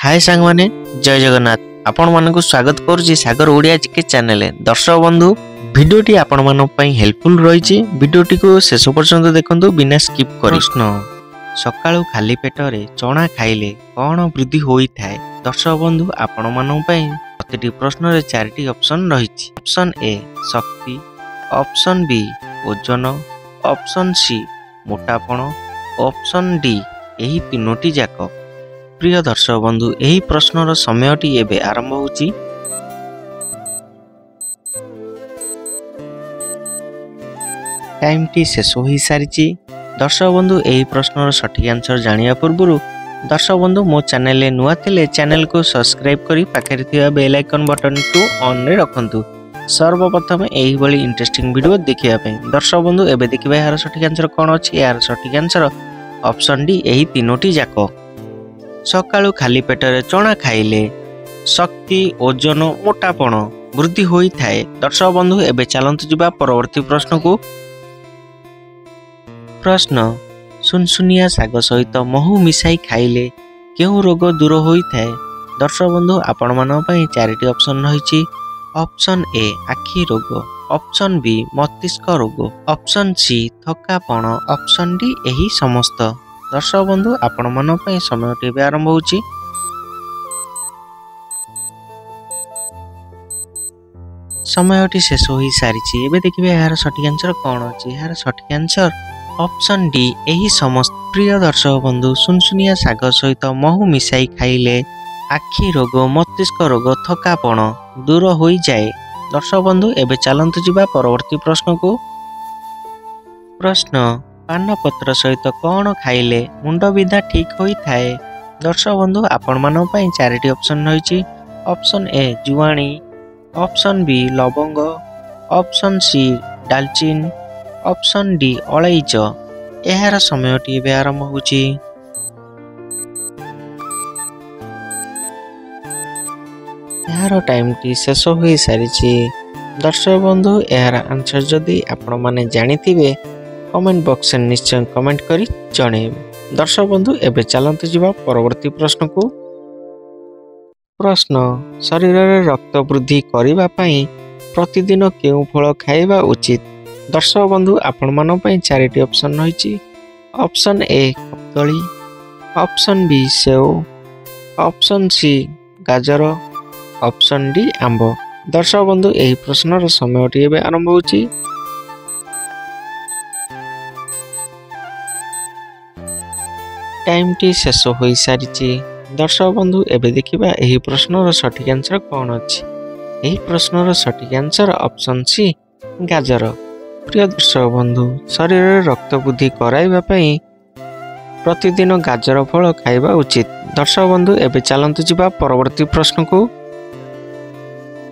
हाय सांग माने जय जगन्नाथ आपण मानक स्वागत करुच्ची सागर ओडिया जीके चैनल। दर्शक बंधु भिडियोटी आपण मानक पई हेल्पफुल रही। भिडियोटी को शेष पर्यंत देखंतु बिना स्किप कर। प्रश्न सकाळु खाली पेटरे चना खाइले कौन वृद्धि होई थाए। दर्शक बंधु आपण मानक पई प्रतिटी प्रश्न रे चारटी ऑप्शन रही। ऑप्शन ए शक्ति, ऑप्शन बी ओजन, ऑप्शन सी मोटापण, ऑप्शन डी एही तीनोटी जाक। प्रिय दर्शक बंधु एही प्रश्नर समयटी एबे आरंभ होची। टाइम टी शेष हो सारी। दर्शक बंधु एही प्रश्नर सठिक आंसर जानिया पूर्व दर्शक बंधु मो चैनल रे नुआ थिले चैनल को सब्सक्राइब करी पाखरे थिबा बेल आइकन बटन को ऑन रे रखंतु सर्वप्रथम एही बली इंटरेस्टिंग वीडियो देखिया पे। दर्शक बंधु एबे देखिबा यार सठिक आंसर कोन अछि। यार सठिक आंसर ऑप्शन डी एही तीनोटी जाक। सकाळु खाली पेटरे चना खाइले शक्ति, ओजन, मोटापण वृद्धि होई थाए। दर्शक बंधु एबे चलंतु जिबा परवर्ती प्रश्न को। प्रश्न सुनसुनिया साग सहित महू मिसाई खाइले केउ रोग दूर होई थाए। दर्शक बंधु आपण मानन पई चारिटी ऑप्शन रहिछि। ऑप्शन ए आखि रोग, ऑप्शन बी मस्तिष्क रोग, ऑप्शन सी थकापण, ऑप्शन डी एही समस्त। दर्शक बंधु आपण मन पई समयटी भी आरंभ होची। समयटी शेष हो सारी। एबे देखिबे यार सठिक आंसर कोन अछि। यार सठिक आंसर ऑप्शन डी एही समस्त। प्रिय दर्शक बंधु सुनसुनिया साग सहित महू मिसाई खाइले आखि रोग, मस्तिष्क रोग, थकापण दूर होई जाए। दर्शक बंधु एबे चलंतु जिबा परवर्ती प्रश्न को। प्रश्न पान पत्र सहित कौन खाइले मुंड विधा ठीक होई थाए। दर्शक बंधु आपण मान पई चारिटी ऑप्शन रही। ऑप्शन ए जुआणी, ऑप्शन बी लवंग, ऑप्शन सी डालचीन, ऑप्शन डी अलैच। एहार समयटी बे आरंभ होची। एहार टाइम टी शेष हो सारी। दर्शक बंधु एहार आंसर जदि आपण माने जानिथिबे कमेंट बॉक्स में निश्चय कमेंट करी जणेबे। दर्शक बंधु एबे चलंतु जिबा परवर्ती प्रश्न को। प्रश्न शरीर रे रक्त वृद्धि करिबा पई प्रतिदिन केउ फल खाइबा उचित। दर्शक बंधु आपण मन पई चारिटी ऑप्शन रहिछि। ऑप्शन ए कदली, ऑप्शन बी सेव, ऑप्शन सी गाजर, ऑप्शन डी आंब। दर्शक बंधु एही प्रश्नर समयटी एबे आरंभ होछि। टाइम टी शेष हो सारी। दर्शक बंधु एबे देखिबा एही प्रश्नर सठिक आंसर कोन अछि। एही प्रश्नर सठिक आंसर ऑप्शन सी गाजर। प्रिय दर्शक बंधु शरीर रे रक्त वृद्धि कराइबा पई प्रतिदिन गाजर फल खाइबा उचित। दर्शक बंधु एबे चलंतु जिबा परवर्ती प्रश्न को।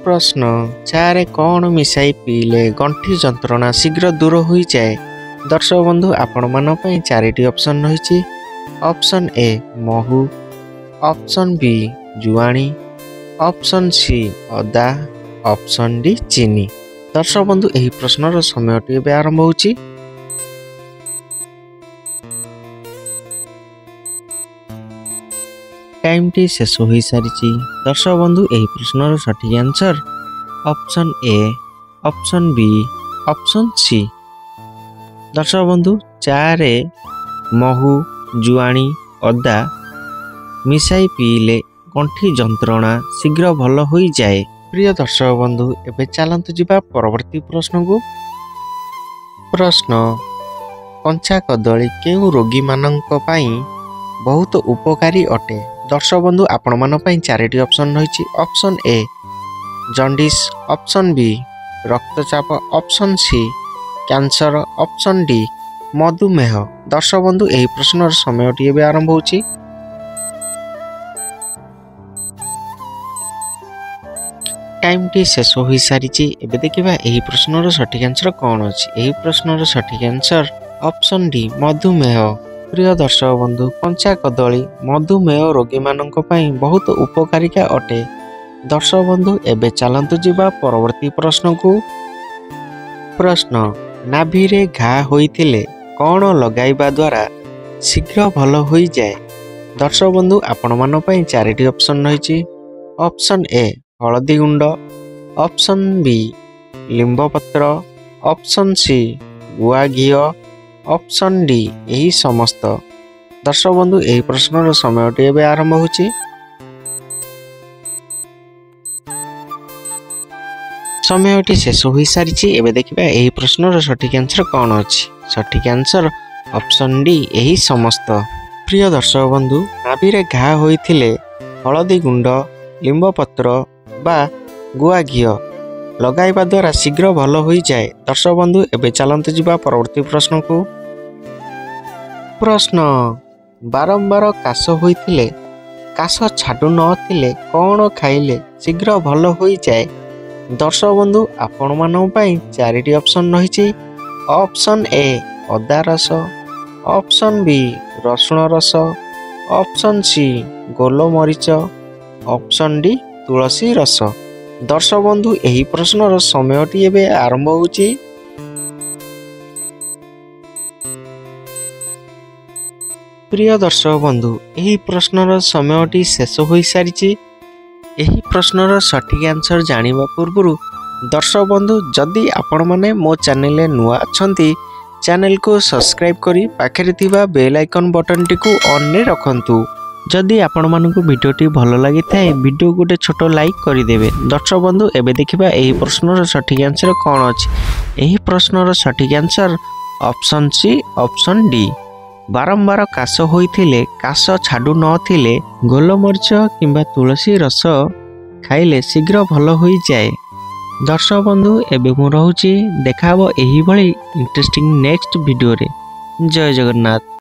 प्रश्न चा रे कौन मिसाई पीले गंठी जंत्रणा शीघ्र दूर होई जाए। दर्शक बंधु आपण मान पई चारिटी ऑप्शन रहिछि। ऑप्शन ए महू, ऑप्शन बी जुआणी, ऑप्शन सी अदा, ऑप्शन डी चीनी। दर्शक बंधु एही प्रश्नर समयटी एबे आरंभ होची। टाइम टी शेष हो सारी। दर्शक बंधु एही प्रश्नर सठिक answer option A, option B, option C. दर्शक बंधु चा रे महू, जुआणी, अदा मिसाई पीले गंठी जंत्रणा शीघ्र भल होई जाए। प्रिय दर्शक बंधु एबे चलंतु जिबा परवर्ती प्रश्न को। प्रश्न कंचा कदली केउ रोगी मानक पई बहुत उपकारी अटे। दर्शक बंधु आपण मान पई चारिटी ऑप्शन रहिछि। Option A jaundice, option B रक्तचाप, option C cancer, option D मधुमेह। दर्शक बंधु एही प्रश्नर समयटी एबे आरंभ होची। टाइम टी शेष हो सारी। एबे देखिबा एही प्रश्नर सठिक आंसर कोन अछि। एही प्रश्नर सठिक आंसर ऑप्शन डी मधुमेह। प्रिय दर्शक बंधु कंचा कदली मधुमेह रोगी मानक पई बहुत उपकारिका अटे। दर्शक बंधु एबे चलंतु जिबा परवर्ती प्रश्न को। प्रश्न नाभि रे घा होइथिले कौन लगाइबा द्वारा शीघ्र भल होई जाए। दर्शक बंधु आपण मान पई चारिटी ऑप्शन रही। ऑप्शन ए हळदी गुंड, ऑप्शन बी लिंब पत्र, ऑप्शन सी गुआ घी, ऑप्शन डी यही समस्त। दर्शक बंधु यही प्रश्नर समयटी एवं आरंभ होची। समयटी शेष हो सारी। एवं देखा यही प्रश्नर सठिक आंसर कौन अच्छी। सठिक आंसर ऑप्शन डी यही समस्त। प्रिय दर्शक बंधु नाभिरे घा होइथिले हळदी गुंड, लिंब पत्र बा गुआ घी लगाइबा द्वारा शीघ्र भल हो जाए। दर्शक बंधु एबे चलते जिबा परवर्ती प्रश्न को। प्रश्न बारंबार काश होइथिले काश छाडु नथिले कौन खाइले शीघ्र भल हो जाए। दर्शक बंधु आपण मानन पई चारिटी ऑप्शन रही। ऑप्शन ए अदा रस, ऑप्शन बी रसुण रस, ऑप्शन सी गोलमरीच, ऑप्शन डी तुलसी रस। दर्शक बंधु यही प्रश्नर समयटी एवं आरंभ होची। प्रिय दर्शक बंधु यही प्रश्नर समयटी शेष हो सारी। यही प्रश्नर सठिक आंसर जानिबा पूर्व दर्शक बंधु जदि आपण माने मो चैनल नुआ अछंती चैनल को सब्सक्राइब करी पाखरे थिबा बेल आइकन बटन टी को ऑन ने रखंतु। जदि आपण मानकु वीडियोटी भल लगी थाए वीडियो गोटे छोट लाइक करदेवे। दर्शक बंधु एबे देखिबा एही प्रश्नर सठिक आंसर कौन अछि। एही प्रश्नर सठिक answer option C option D. बारंबार काश होइथिले काश छाडु नथिले गोलमरीच किंबा तुलसी रस खाइले शीघ्र भल हो जाए। दर्शक बंधु एबे मु रहूची, देखाबो एही भली इंटरेस्टिंग नेक्स्ट वीडियो रे। जय जगन्नाथ।